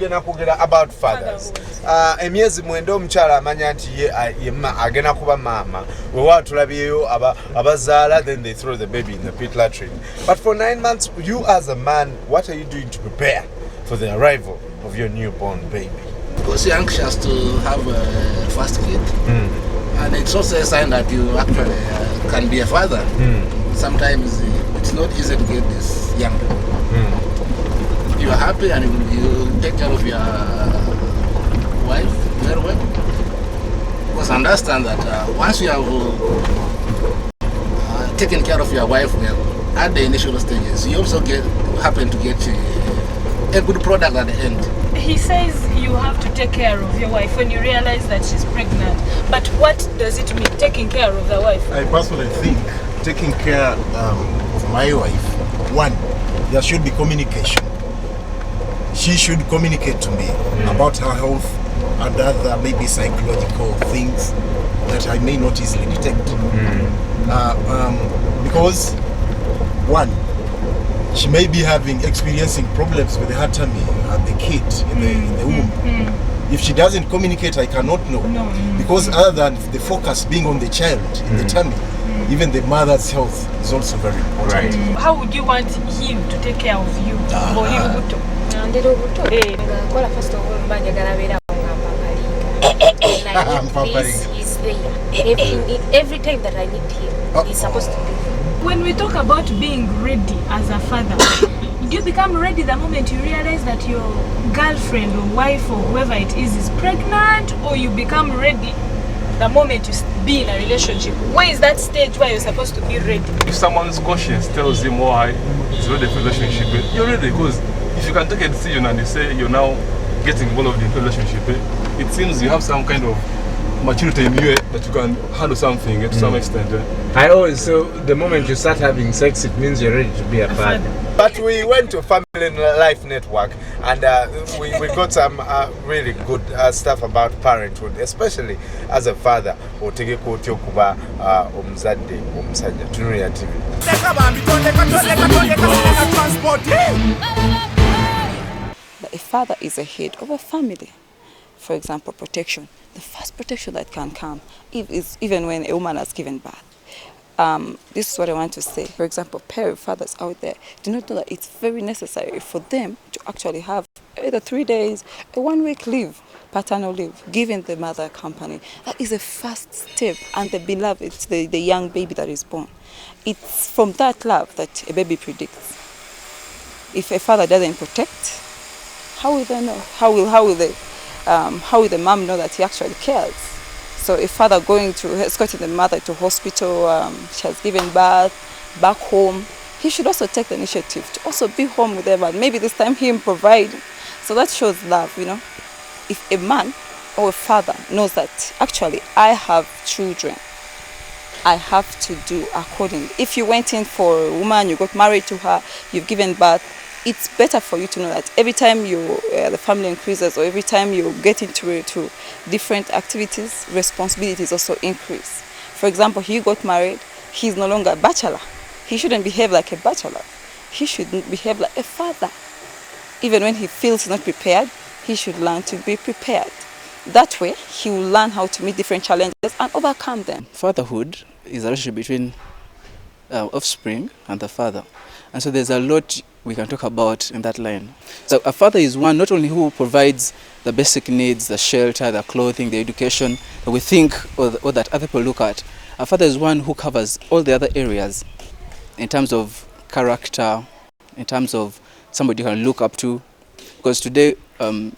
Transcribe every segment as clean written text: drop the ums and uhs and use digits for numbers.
tugenda kwogera about fathers. Emyezi mwenda omukyala amanya nti ye agenda kuba maama wewa tulabyeyo abazaala then they throw the baby in the pit latrine. But for 9 months, you as a man, what are you doing to prepare for the arrival of your newborn baby? Because you're anxious to have a first kid, and it's also a sign that you actually can be a father. Sometimes it's not easy to get this young people. You are happy and you take care of your wife very well. Because understand that once you have taken care of your wife well at the initial stages, you also happen to get a good product at the end. He says you have to take care of your wife when you realize that she's pregnant. But what does it mean, taking care of the wife? I personally think taking care of my wife, one, there should be communication. She should communicate to me about her health and other maybe psychological things that I may not easily detect. Because one, she may be experiencing problems with her tummy and the kid in the womb. If she doesn't communicate, I cannot know. Because other than the focus being on the child in the tummy, even the mother's health is also very important. Right. How would you want him to take care of you? Or him to? First of all, he's there. Every time that I need him, he's supposed to be there. When we talk about being ready as a father, do you become ready the moment you realize that your girlfriend or wife or whoever it is pregnant, or you become ready the moment you be in a relationship? Where is that stage where you're supposed to be ready? If someone's conscience tells him why he's ready for a relationship, you're ready. Because if you can take a decision and you say you're now getting involved in a relationship, it seems you have some kind of maturity in you that you can handle something to some extent. I always say the moment you start having sex, it means you're ready to be a father. But we went to Family Life Network and we got some really good stuff about parenthood, especially as a father. But a father is a head of a family. For example, protection. The first protection that can come is even when a woman has given birth. This is what I want to say. For example, fathers out there do not know that it's very necessary for them to actually have either 3 days, a 1 week leave, paternal leave, giving the mother company. That is a first step, and the beloved, it's the young baby that is born. It's from that love that a baby predicts. If a father doesn't protect, how will they know? How will the mom know that he actually cares? So a father going to escorting the mother to hospital, she has given birth, back home, he should also take the initiative to also be home with her, but maybe this time him provide. So that shows love, you know. If a man or a father knows that actually I have children, I have to do accordingly. If you went in for a woman, you got married to her, you've given birth, it's better for you to know that every time the family increases, or every time you get into different activities, responsibilities also increase. For example, he got married, he's no longer a bachelor. He shouldn't behave like a bachelor. He should behave like a father. Even when he feels he's not prepared, he should learn to be prepared. That way, he will learn how to meet different challenges and overcome them. Fatherhood is a relationship between offspring and the father. And so there's a lot we can talk about in that line. So a father is one not only who provides the basic needs, the shelter, the clothing, the education that we think or that other people look at. A father is one who covers all the other areas in terms of character, in terms of somebody you can look up to. Because today we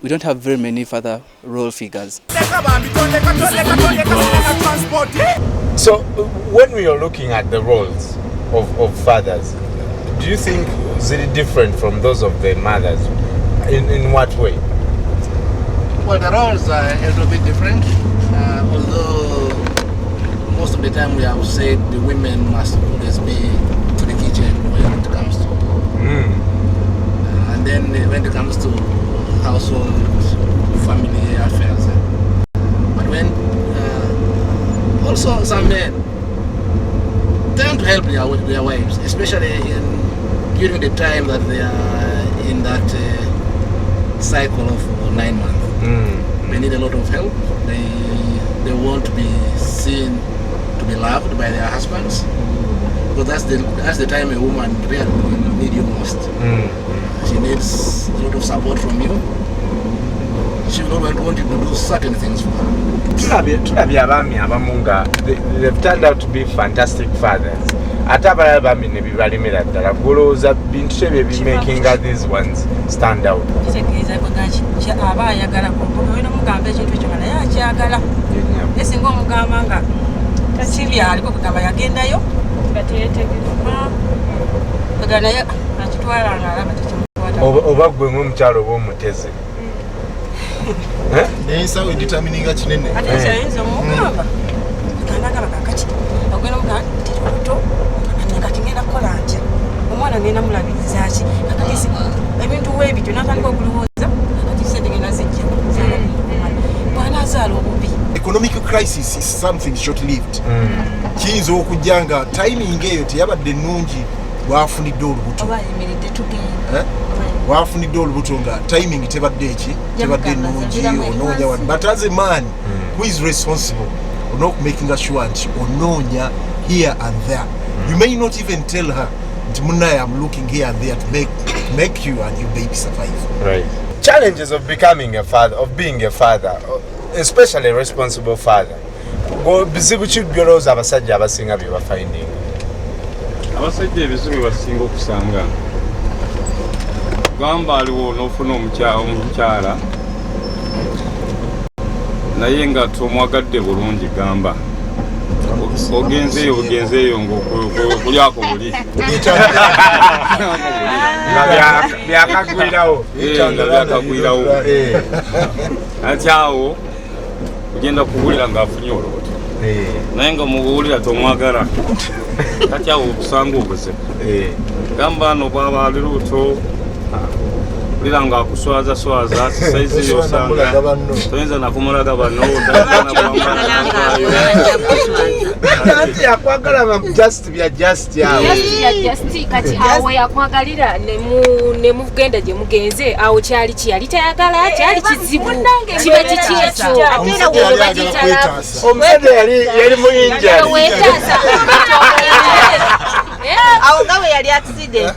don't have very many father role figures. So when we are looking at the roles of fathers, do you think is it different from those of the mothers? In what way? Well, the roles are a little bit different, although most of the time we have said the women must always be to the kitchen when it comes to and then when it comes to household, family affairs. But when also some men tend to help their wives, especially during the time that they are in that cycle of 9 months. They need a lot of help. They want to be seen, to be loved by their husbands, because that's the time a woman really will need you most. She needs a lot of support from you. She will not want you to do certain things for her. They've turned out to be fantastic fathers. Atabala bami ne bibalimira ddala golooza bintu kye bye making these ones stand out. Kitegeeza bwegaki aba ayagala kumpulira mugamba ekintu ekyo naye akyagala. Esinga omugamba nga tasibya aliko kugamba yagendayo kati yeetegereza. Kagana naye akitwala nga alaba tekimutwala. Oba gwe ng'omukyalo oba omuteze. Nensawo determininga kinene. Ate kyayinza omugamba. Kagamba kakati. Ogenda omugamba tituto. Kati ngenda kukola ntya. Omwana ngenda mulabiriza ki. Kakati ebintu weebityo natandika okulowooza. Kati sente ngenda zijja. Bwana azaala obubi. Economic crisis is something short-lived. Kiyinza okujja nga timing eyo teyabadde nnungi bwafunidde olubuto. Oba yimiridde tugenda. Wafunidde olubuto nga timing tebadde eki tebadde nnungi onoonya wano. But as a man who is responsible for not making sure nti onoonya here and there, you may not even tell her nti munnaye I'm looking here and there to make you and your baby survive. Right. Challenges of becoming a father, of being a father, especially a responsible father. Bizibu ki byolowooza abasajja abasinga bye bafinding? Abasajja ebizibu basinga okusanga gamba aliwo n'ofuna omukyala naye nga tomwagadde bulungi gamba ogenzeeyo ng'okulyako buli byakagwirawo ati awo ogenda kuwulira ng'afunye olubuto naye nga mubuwulira tomwagala kati awo okusanga obuzibu gamba ano bwaba ali lubuto ulira nga akuswaza saizi yosanga toyinza nakumulaga banno ati yakwagala nga just bya just awo kati awo yakwagalira ne mugenda gye mugenze awo kyali kiyali tayagala kyali kizibu kiba kiki ekyo atera wobagitala omusajja yali muyinja awo gawe yali accident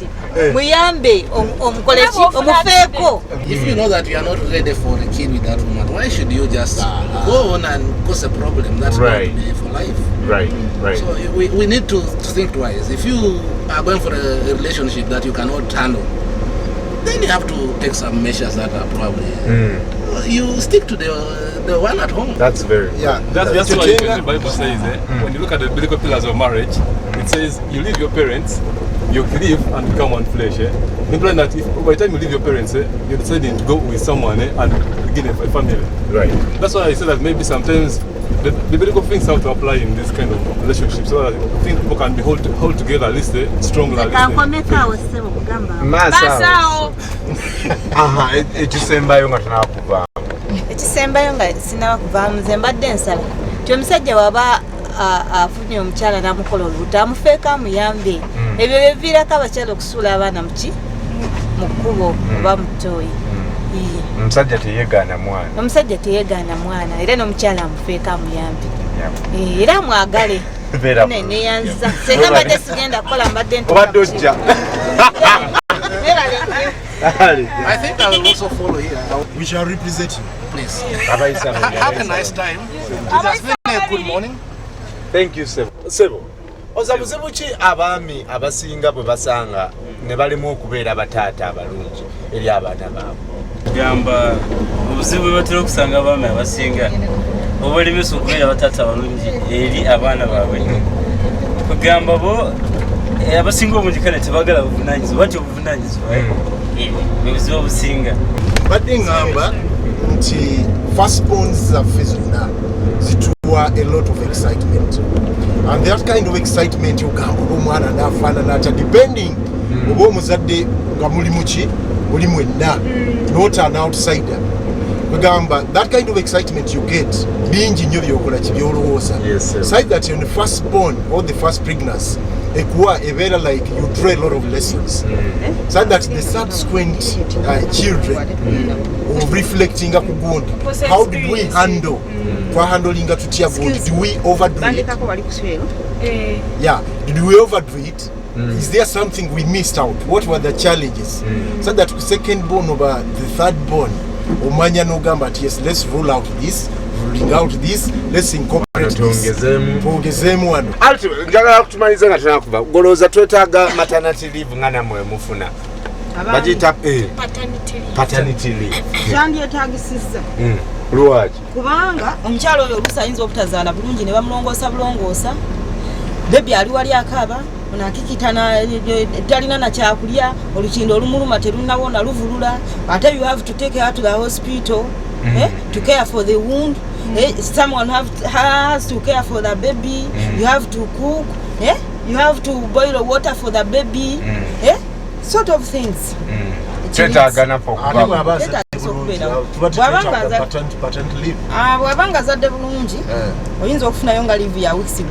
muyambe omukoleki omufeeko. If you know that you are not ready for a kid with that woman, why should you just go on and cause a problem that's going to be for life? Right. So we need to think twice. If you are going for a relationship that you cannot handle, then you have to take some measures that are probably you stick to the one at home. That's very that's why the Bible says when you look at the biblical pillars of marriage, it says you leave your parents, you live and become one flesh. Implying that if by the time you leave your parents, you're deciding to go with someone and begin a family. Right. That's why I say that maybe sometimes the biblical things have to apply in this kind of relationship, so that I think people can be hold together at least strongly. Ekisembayo nga tunakuvaamu. Ekisembayo nga sinaba kuvaamu nze mbadde nsaba ti omusajja waba afunye omukyala n'amukola olubuto amufeeko amuyambe. Ebyo biviirako abakyala okusuula abaana mu kkubo oba mu ttooyi. Omusajja teyeegaana mwana era n'omukyala amufeeko amuyambe era amwagale neyanza senga mbadde sigenda kukola mbadde obadde ojja. I think I will also follow here. We shall represent you. Please. Have a nice time. It has been a good morning. Thank you, Sebo. Oza buzibu ki abaami abasinga bwe basanga ne balimu okubeera bataata abalungi eri abaana baabwe? Gamba obuzibu bwe batera okusanga abaami abasinga obulimisa okubeera bataata abalungi eri abaana baabwe. Kugamba bo abasinga obungi kale tebagala buvunaanyizibwa bati obuvunaanyizibwa obuzibu obusinga. Badde ngamba nti firstborns zaffe zonna zituwa a lot of excitement, and that kind of excitement yogamba omwana n'afaanana atya depending oba omuzadde nga mulimu ki muli mwenna not an outsider. Bagamba that kind of excitement you get bingi nnyo byokola ki byolowooza. Aside that in the firstborn or the first pregnancy ekuwa ebera like you draw a lot of lessons so that the subsequent children of reflecting kugundi how did we handle handling tutya good, do we overdo it? Yeah, did we overdo it? Is there something we missed out? What were the challenges? So that second born over the third born omanya no gamba yes, let's roll out this, rolling out this, let's incorporate this. Tuongezemu wano. Alti njagala kutumaliza nga tunakuva. Goloza twetaaga maternity leave ngana mwe mufuna. Bajita paternity leave. Jandi etagisiza. Luwaji. Kubanga omukyalo oyo lusayinza obutazaala bulungi ne bamulongoosa bebi ali wali akaba onakikitana talina na kyakulya olukindo olumuluma terunawona luvulula ate you have to take her to the hospital to care for the wound someone has to care for the baby you have to cook you have to boil water for the baby sort of things twetaagana bwabanga zadde bulungi oyinza okufunayo nga live ya weeks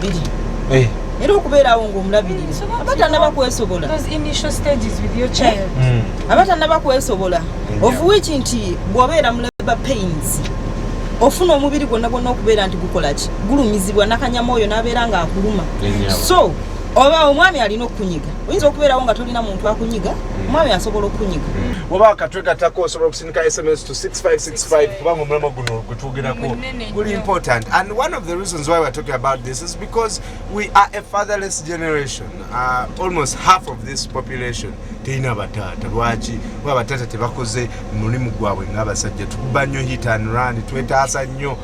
2 era okubeerawo ng'omulabirira abatanaba kwesobola abatanaba kwesobola ofuwiki nti bw'obeera mu labor pains ofuna omubiri gwonna gwonna okubeera nti gukola ki gulumizibwa nakanyama oyo n'abeera ng'akuluma so oba omwami alina okunyiga oyinza okubeerawo nga tolina muntu akunyiga omwami asobola okunyiga oba akatwegatako osobola okusindika SMS to 6565 kubanga omulamo guno gwetuwogerako guli important and one of the reasons why we're talking about this is because we are a fatherless generation almost half of this population teina bataata lwaki kuba bataata tebakoze mulimu gwabwe ng'abasajja tukuba nnyo hit and run twetaasa nnyo